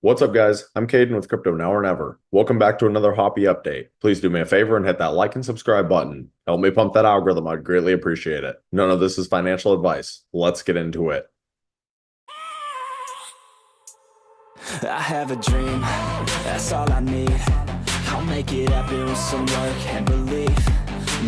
What's up, guys? I'm Caden with Crypto Now or Never. Welcome back to another Hoppy update. Please do me a favor and hit that like and subscribe button. Help me pump that algorithm. I'd greatly appreciate it. None of this is financial advice. Let's get into it. I have a dream, that's all I need. I'll make it happen with some work and belief.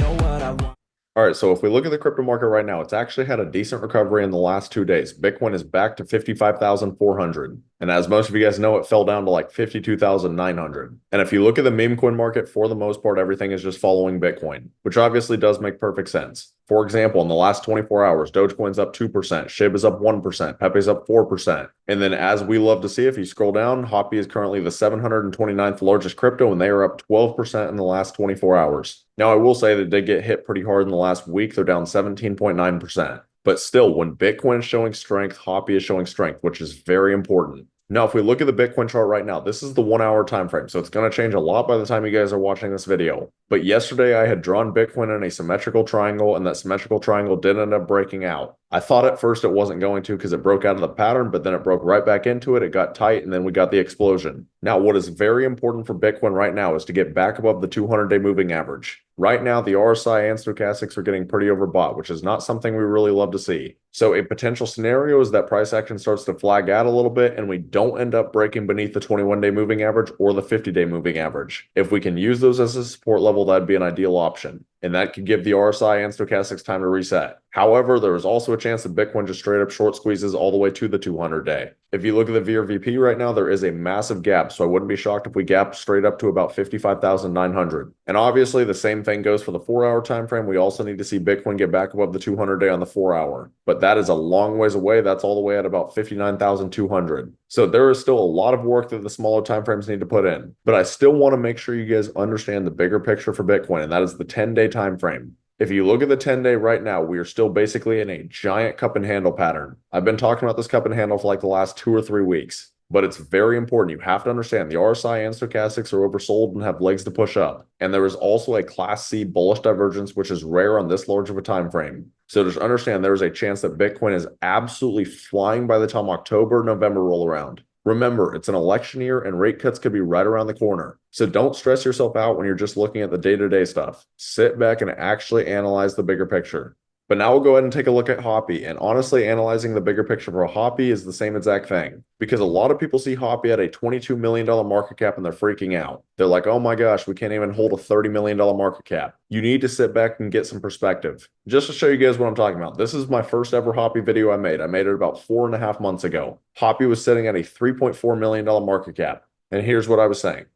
Know what I want. All right, so if we look at the crypto market right now, it's actually had a decent recovery in the last 2 days. Bitcoin is back to 55,400. And as most of you guys know, it fell down to like 52,900. And if you look at the meme coin market, for the most part, everything is just following Bitcoin, which obviously does make perfect sense. For example, in the last 24 hours, Dogecoin's up 2%, SHIB is up 1%, Pepe's up 4%. And then as we love to see, if you scroll down, Hoppy is currently the 729th largest crypto, and they are up 12% in the last 24 hours. Now, I will say that they get hit pretty hard in the last week. They're down 17.9%. But still, when Bitcoin is showing strength, Hoppy is showing strength, which is very important. Now, if we look at the Bitcoin chart right now, this is the 1 hour time frame, so it's going to change a lot by the time you guys are watching this video. But yesterday, I had drawn Bitcoin in a symmetrical triangle, and that symmetrical triangle did end up breaking out. I thought at first it wasn't going to because it broke out of the pattern, but then it broke right back into it. It got tight, and then we got the explosion. Now, what is very important for Bitcoin right now is to get back above the 200-day moving average. Right now, the RSI and stochastics are getting pretty overbought, which is not something we really love to see. So a potential scenario is that price action starts to flag out a little bit and we don't end up breaking beneath the 21-day moving average or the 50-day moving average. If we can use those as a support level, that'd be an ideal option. And that could give the RSI and stochastics time to reset. However, there is also a chance that Bitcoin just straight up short squeezes all the way to the 200-day. If you look at the VRVP right now, there is a massive gap, so I wouldn't be shocked if we gap straight up to about 55,900. And obviously, the same thing goes for the 4 hour time frame. We also need to see Bitcoin get back above the 200-day on the 4 hour. But that is a long ways away. That's all the way at about 59,200. So there is still a lot of work that the smaller time frames need to put in. But I still want to make sure you guys understand the bigger picture for Bitcoin, and that is the 10-day time frame. If you look at the 10-day right now, we are still basically in a giant cup and handle pattern. I've been talking about this cup and handle for like the last 2 or 3 weeks, but it's very important. You have to understand the RSI and stochastics are oversold and have legs to push up. And there is also a Class C bullish divergence, which is rare on this large of a time frame. So just understand there is a chance that Bitcoin is absolutely flying by the time October, November roll around. Remember, it's an election year and rate cuts could be right around the corner. So don't stress yourself out when you're just looking at the day-to-day stuff. Sit back and actually analyze the bigger picture. But now we'll go ahead and take a look at Hoppy. And honestly, analyzing the bigger picture for Hoppy is the same exact thing. Because a lot of people see Hoppy at a $22 million market cap and they're freaking out. They're like, oh my gosh, we can't even hold a $30 million market cap. You need to sit back and get some perspective. Just to show you guys what I'm talking about. This is my first ever Hoppy video I made. I made it about 4.5 months ago. Hoppy was sitting at a $3.4 million market cap. And here's what I was saying.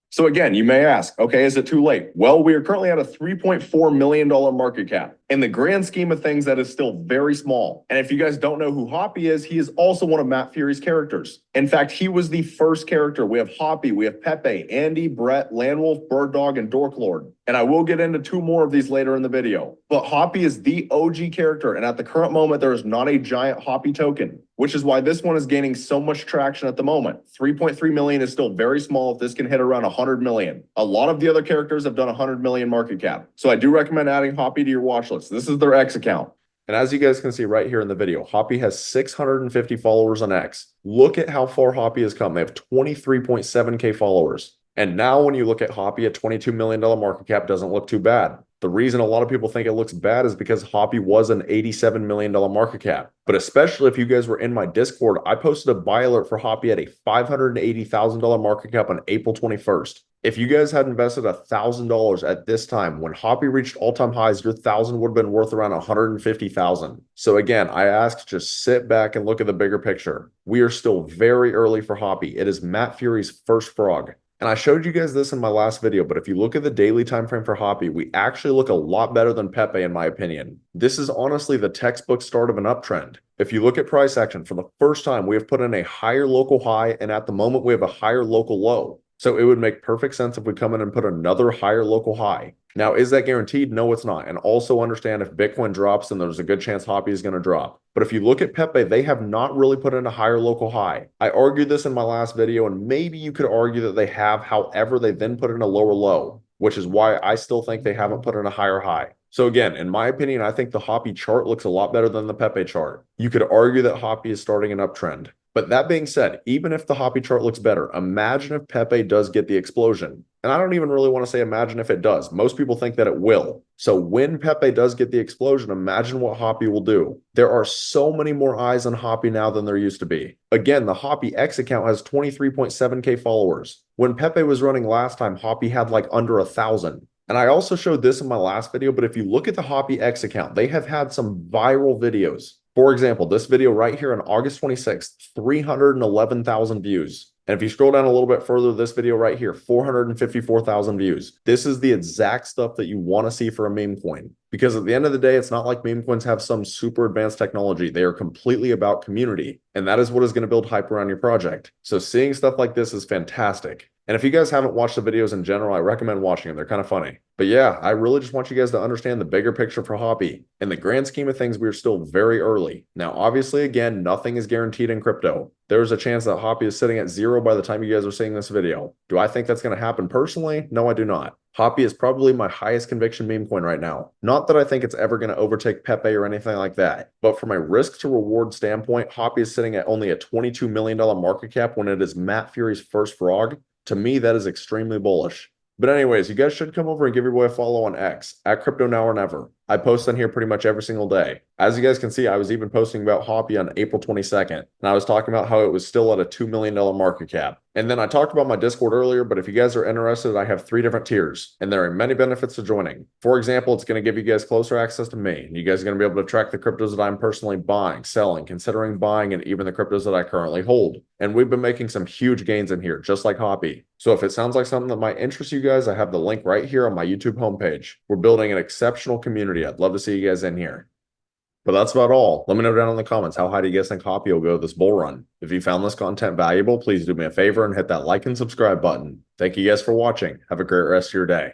So again, you may ask, okay, is it too late? Well, we are currently at a $3.4 million market cap. In the grand scheme of things, that is still very small. And if you guys don't know who Hoppy is, he is also one of Matt Furie's characters. In fact, he was the first character. We have Hoppy, we have Pepe, Andy, Brett, Landwolf, Bird Dog, and Dorklord. And I will get into 2 more of these later in the video. But Hoppy is the OG character. And at the current moment, there is not a giant Hoppy token, which is why this one is gaining so much traction at the moment. 3.3 million is still very small if this can hit around 100 million. A lot of the other characters have done 100 million market cap. So I do recommend adding Hoppy to your watch list. This is their X account. And as you guys can see right here in the video, Hoppy has 650 followers on X. Look at how far Hoppy has come. They have 23.7K followers. And now when you look at Hoppy at $22 million market cap, doesn't look too bad. The reason a lot of people think it looks bad is because Hoppy was an $87 million market cap. But especially if you guys were in my Discord, I posted a buy alert for Hoppy at a $580,000 market cap on April 21st. If you guys had invested $1,000 at this time, when Hoppy reached all-time highs, your 1,000 would have been worth around 150,000. So again, I ask, just sit back and look at the bigger picture. We are still very early for Hoppy. It is Matt Furie's first frog. And I showed you guys this in my last video, but if you look at the daily time frame for Hoppy, we actually look a lot better than Pepe in my opinion. This is honestly the textbook start of an uptrend. If you look at price action, for the first time, we have put in a higher local high, and at the moment, we have a higher local low. So it would make perfect sense if we come in and put another higher local high. Now, is that guaranteed? No, it's not. And also understand if Bitcoin drops, then there's a good chance Hoppy is going to drop. But if you look at Pepe, they have not really put in a higher local high. I argued this in my last video, and maybe you could argue that they have. However, they then put in a lower low, which is why I still think they haven't put in a higher high. So again, in my opinion, I think the Hoppy chart looks a lot better than the Pepe chart. You could argue that Hoppy is starting an uptrend. But that being said, even if the Hoppy chart looks better, imagine if Pepe does get the explosion. And I don't even really want to say imagine if it does. Most people think that it will. So when Pepe does get the explosion, imagine what Hoppy will do. There are so many more eyes on Hoppy now than there used to be. Again, the Hoppy X account has 23.7K followers. When Pepe was running last time, Hoppy had like under 1,000. And I also showed this in my last video, but if you look at the Hoppy X account, they have had some viral videos. For example, this video right here on August 26th, 311,000 views. And if you scroll down a little bit further, this video right here, 454,000 views. This is the exact stuff that you want to see for a meme coin. Because at the end of the day, it's not like meme coins have some super advanced technology. They are completely about community. And that is what is going to build hype around your project. So seeing stuff like this is fantastic. And if you guys haven't watched the videos in general, I recommend watching them. They're kind of funny. But yeah, I really just want you guys to understand the bigger picture for Hoppy. In the grand scheme of things, we're still very early. Now, obviously, again, nothing is guaranteed in crypto. There's a chance that Hoppy is sitting at 0 by the time you guys are seeing this video. Do I think that's going to happen personally? No, I do not. Hoppy is probably my highest conviction meme coin right now. Not that I think it's ever going to overtake Pepe or anything like that, but from a risk to reward standpoint, Hoppy is sitting at only a $22 million market cap when it is Matt Furie's first frog. To me, that is extremely bullish. But anyways, you guys should come over and give your boy a follow on X, at Crypto Now or Never. I post on here pretty much every single day. As you guys can see, I was even posting about Hoppy on April 22nd, and I was talking about how it was still at a $2 million market cap. And then I talked about my Discord earlier, but if you guys are interested, I have 3 different tiers, and there are many benefits to joining. For example, it's going to give you guys closer access to me, and you guys are going to be able to track the cryptos that I'm personally buying, selling, considering buying, and even the cryptos that I currently hold. And we've been making some huge gains in here, just like Hoppy. So if it sounds like something that might interest you guys, I have the link right here on my YouTube homepage. We're building an exceptional community. I'd love to see you guys in here. But that's about all. Let me know down in the comments, how high do you guys think Hoppy will go this bull run? If you found this content valuable, please do me a favor and hit that like and subscribe button. Thank you guys for watching. Have a great rest of your day.